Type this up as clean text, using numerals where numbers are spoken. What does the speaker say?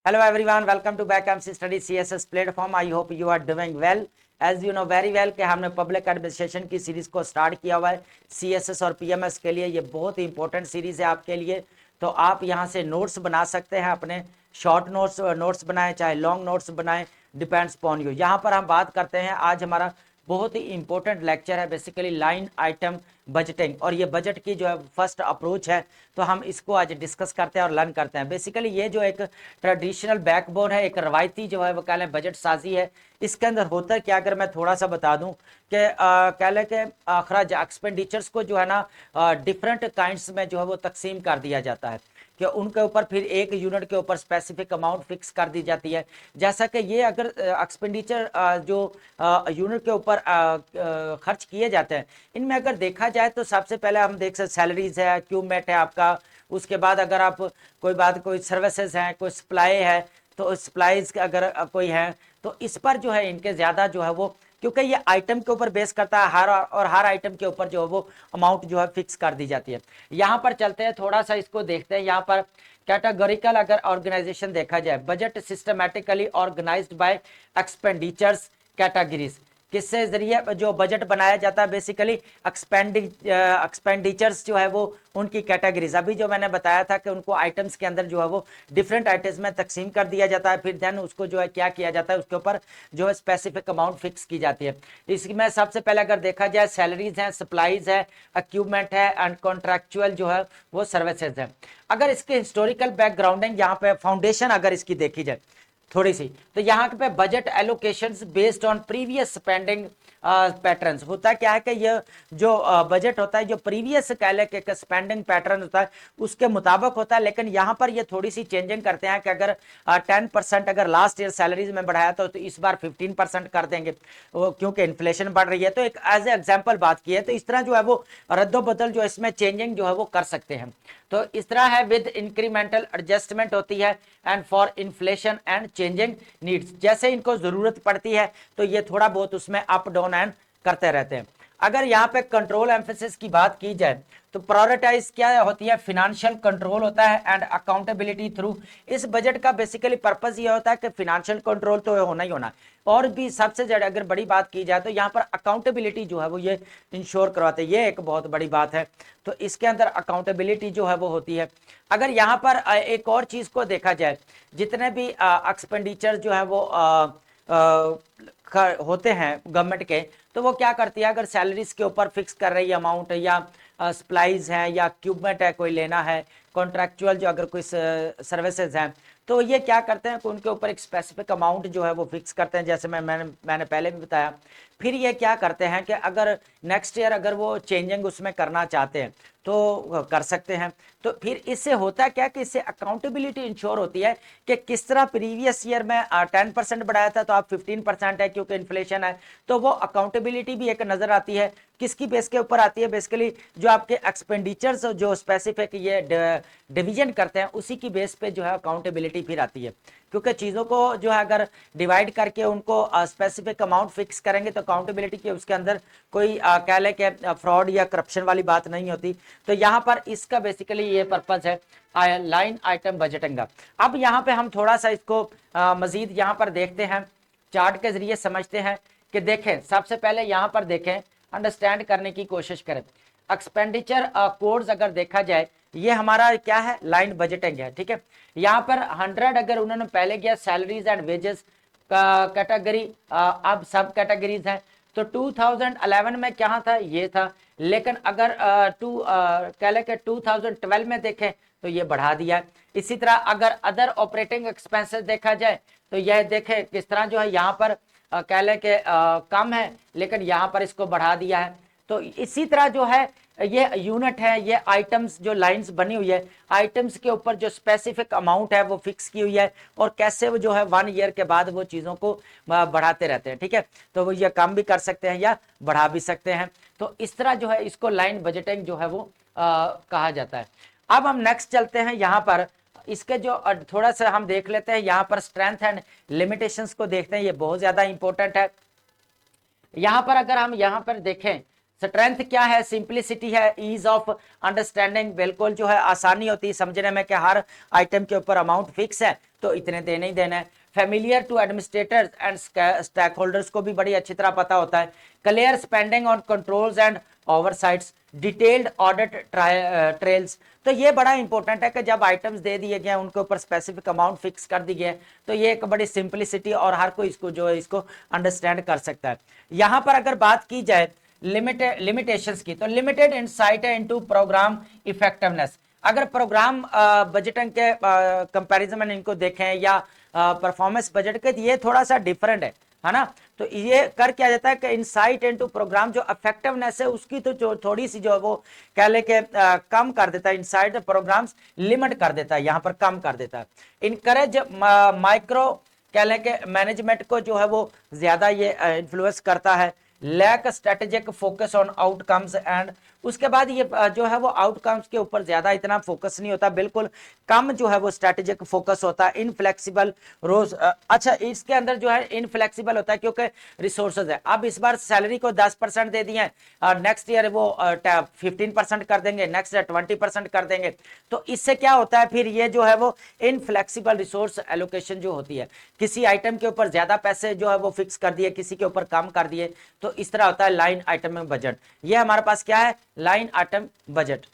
Hello everyone, welcome to back MC Study CSS platform. I hope you are doing well. As you know very well कि हमने public administration की series को start किया हुआ है CSS और PMS के लिए। ये बहुत ही इंपॉर्टेंट सीरीज है आपके लिए। तो आप यहाँ से नोट्स बना सकते हैं, अपने शॉर्ट नोट्स बनाएं चाहे लॉन्ग नोट्स बनाएं, डिपेंड्स अपॉन यू। यहाँ पर हम बात करते हैं, आज हमारा बहुत ही इंपॉर्टेंट लेक्चर है बेसिकली लाइन आइटम बजटिंग, और ये बजट की जो है फर्स्ट अप्रोच है। तो हम इसको आज डिस्कस करते हैं और लर्न करते हैं। बेसिकली ये जो एक ट्रेडिशनल बैकबोन है, एक रवायती जो है वो कह लें बजट साजी है। इसके अंदर होता है क्या, अगर मैं थोड़ा सा बता दूं कि कह लें कि अखराज एक्सपेंडिचर्स को जो है ना डिफरेंट काइंड्स में जो है वो तकसीम कर दिया जाता है कि उनके ऊपर फिर एक यूनिट के ऊपर स्पेसिफिक अमाउंट फिक्स कर दी जाती है। जैसा कि ये अगर एक्सपेंडिचर जो यूनिट के ऊपर खर्च किए जाते हैं, इनमें अगर देखा जाए तो सबसे पहले हम देख सकते सैलरीज है, क्यूमेट है आपका। उसके बाद अगर आप कोई सर्विसेज हैं, कोई सप्लाई है, तो सप्लाईज अगर कोई है तो इस पर जो है इनके ज़्यादा जो है वो, क्योंकि ये आइटम के ऊपर बेस करता है हर आइटम के ऊपर जो है वो अमाउंट जो है फिक्स कर दी जाती है। यहाँ पर चलते हैं, थोड़ा सा इसको देखते हैं। यहाँ पर कैटेगोरिकल अगर ऑर्गेनाइजेशन देखा जाए, budget systematically organised by expenditures categories, किससे जरिए जो बजट बनाया जाता है बेसिकली एक्सपेंडिचर्स जो है वो उनकी कैटेगरीज। अभी जो मैंने बताया था कि उनको आइटम्स के अंदर जो है वो डिफरेंट आइटम्स में तकसीम कर दिया जाता है, फिर देन उसको जो है क्या किया जाता है, उसके ऊपर जो है स्पेसिफिक अमाउंट फिक्स की जाती है। इसमें सबसे पहले अगर देखा जाए सैलरीज हैं, सप्लाईज है, इक्विपमेंट है एंड कॉन्ट्रैक्चुअल जो है वो सर्विसेज है। अगर इसके हिस्टोरिकल बैकग्राउंडिंग यहाँ पे फाउंडेशन अगर इसकी देखी जाए थोड़ी सी, तो यहाँ पे budget allocations based on previous spending patterns होता है। क्या है कि ये जो बजट होता है, जो प्रीवियस कह ले के स्पेंडिंग पैटर्न होता है उसके मुताबिक होता है। लेकिन यहाँ पर ये थोड़ी सी चेंजिंग करते हैं कि अगर 10% अगर लास्ट ईयर सैलरीज में बढ़ाया तो इस बार 15% कर देंगे, क्योंकि इन्फ्लेशन बढ़ रही है। तो एक एज ए एग्जाम्पल बात की है, तो इस तरह जो है वो रद्दोबदल जो इसमें चेंजिंग जो है वो कर सकते हैं। तो इस तरह है, विद इंक्रीमेंटल एडजस्टमेंट होती है and for inflation and changing needs. जैसे इनको जरूरत पड़ती है तो ये थोड़ा बहुत उसमें अप डाउन एंड करते रहते हैं। अगर यहाँ पे कंट्रोल एम्फेसिस की बात की जाए तो प्रायोरिटाइज क्या होती है, फिनेंशियल कंट्रोल होता है एंड अकाउंटेबिलिटी थ्रू। इस बजट का बेसिकली पर्पस ये होता है कि फिनेंशियल कंट्रोल तो होना ही होना, और भी सबसे ज्यादा अगर बड़ी बात की जाए तो यहाँ पर अकाउंटेबिलिटी जो है वो ये इंश्योर करवाते हैं। ये एक बहुत बड़ी बात है, तो इसके अंदर अकाउंटेबिलिटी जो है वो होती है। अगर यहाँ पर एक और चीज को देखा जाए, जितने भी एक्सपेंडिचर जो है वो होते हैं गवर्नमेंट के, तो वो क्या करती है, अगर सैलरीज के ऊपर फिक्स कर रही है अमाउंट, या सप्लाईज है या इक्विपमेंट है कोई लेना है, कॉन्ट्रैक्चुअल जो अगर कोई सर्विसेज हैं, तो ये क्या करते हैं कि उनके ऊपर एक स्पेसिफिक अमाउंट जो है वो फिक्स करते हैं, जैसे मैंने पहले भी बताया। फिर ये क्या करते हैं कि अगर नेक्स्ट ईयर अगर वो चेंजिंग उसमें करना चाहते हैं तो कर सकते हैं। तो फिर इससे होता क्या कि इससे अकाउंटेबिलिटी इंश्योर होती है कि किस तरह प्रीवियस ईयर में 10% बढ़ाया था तो आप 15% है, क्योंकि इन्फ्लेशन है। तो वो अकाउंटेबिलिटी भी एक नजर आती है, किसकी बेस के ऊपर आती है, बेसिकली जो आपके एक्सपेंडिचर्स जो स्पेसिफिक ये डिवीजन करते हैं उसी की बेस पे जो है अकाउंटेबिलिटी फिर आती है। क्योंकि चीज़ों को जो है अगर डिवाइड करके उनको स्पेसिफिक अमाउंट फिक्स करेंगे तो अकाउंटेबिलिटी के उसके अंदर कोई कह लें कि फ्रॉड या करप्शन वाली बात नहीं होती। तो यहाँ पर इसका बेसिकली ये पर्पज है लाइन आइटम बजटिंग का। अब यहाँ पे हम थोड़ा सा इसको मजीद यहाँ पर देखते हैं, चार्ट के जरिए समझते हैं कि देखें। सबसे पहले यहाँ पर देखें, अंडरस्टैंड करने की कोशिश करें। एक्सपेंडिचर कोड्स अगर देखा जाए, ये हमारा क्या है, लाइन बजटिंग है, ठीक है। यहाँ पर 100 अगर उन्होंने पहले किया सैलरीज एंड वेजेस का कैटेगरी, अब सब कैटेगरीज हैं। तो 2011 में क्या था, ये था। लेकिन अगर कह लें कि 2012 में देखें तो ये बढ़ा दिया। इसी तरह अगर अदर ऑपरेटिंग एक्सपेंसेस देखा जाए तो यह देखें किस तरह जो है यहाँ पर कह लें कि कम है, लेकिन यहाँ पर इसको बढ़ा दिया है। तो इसी तरह जो है ये यूनिट है, ये आइटम्स जो लाइंस बनी हुई है, आइटम्स के ऊपर जो स्पेसिफिक अमाउंट है वो फिक्स की हुई है, और कैसे वो जो है 1 ईयर के बाद वो चीज़ों को बढ़ाते रहते हैं, ठीक है। तो वो ये कम भी कर सकते हैं या बढ़ा भी सकते हैं। तो इस तरह जो है इसको लाइन बजटिंग जो है वो कहा जाता है। अब हम नेक्स्ट चलते हैं, यहाँ पर इसके जो थोड़ा सा हम देख लेते हैं, यहाँ पर स्ट्रेंथ एंड लिमिटेशंस को देखते हैं। ये बहुत ज़्यादा इंपॉर्टेंट है। यहाँ पर अगर हम यहाँ पर देखें स्ट्रेंथ क्या है, सिंप्लिसिटी है, ईज ऑफ अंडरस्टैंडिंग, बिल्कुल जो है आसानी होती है समझने में कि हर आइटम के ऊपर अमाउंट फिक्स है तो इतने देने ही देना है। Familiar to administrators and stakeholders को भी बड़ी अच्छी तरह पता होता है। Clear spending on controls and oversights, detailed audit trails. तो ये बड़ा इंपॉर्टेंट है कि जब आइटम्स दे दिए गए उनके ऊपर स्पेसिफिक अमाउंट फिक्स कर दी गई है तो ये एक बड़ी सिंपलिसिटी और हर कोई इसको जो है इसको अंडरस्टैंड कर सकता है। यहाँ पर अगर बात की जाए लिमिटेशंस की, तो लिमिटेड इंसाइट है इनटू प्रोग्राम इफेक्टिवनेस। अगर प्रोग्राम बजटिंग के कंपैरिजन में इनको देखें या परफॉर्मेंस बजट के, ये थोड़ा सा डिफरेंट है ना। तो ये कर क्या जाता है कि इनसाइट इनटू प्रोग्राम जो इफेक्टिवनेस है उसकी तो जो थोड़ी सी जो है वो कह ले के कम कर देता है, इनसाइट प्रोग्राम्स लिमिट कर देता है, यहाँ पर कम कर देता है। इनकरेज माइक्रो कह लें कि मैनेजमेंट को जो है वो ज्यादा ये इन्फ्लुएंस करता है। Lack strategic focus on outcomes and, उसके बाद ये जो है वो आउटकम्स के ऊपर ज्यादा इतना फोकस नहीं होता, बिल्कुल कम जो है वो स्ट्रेटेजिक फोकस होता है। इनफ्लेक्सिबल रोज, अच्छा इसके अंदर जो है इनफ्लेक्सिबल होता है क्योंकि रिसोर्सेज है। अब इस बार सैलरी को 10% दे दिए हैं, नेक्स्ट ईयर वो 15% कर देंगे, नेक्स्ट ईयर 20% कर देंगे। तो इससे क्या होता है फिर ये जो है वो इनफ्लेक्सिबल रिसोर्स एलोकेशन जो होती है, किसी आइटम के ऊपर ज्यादा पैसे जो है वो फिक्स कर दिए, किसी के ऊपर कम कर दिए, तो इस तरह होता है लाइन आइटम में बजट। ये हमारे पास क्या है, लाइन आइटम बजट।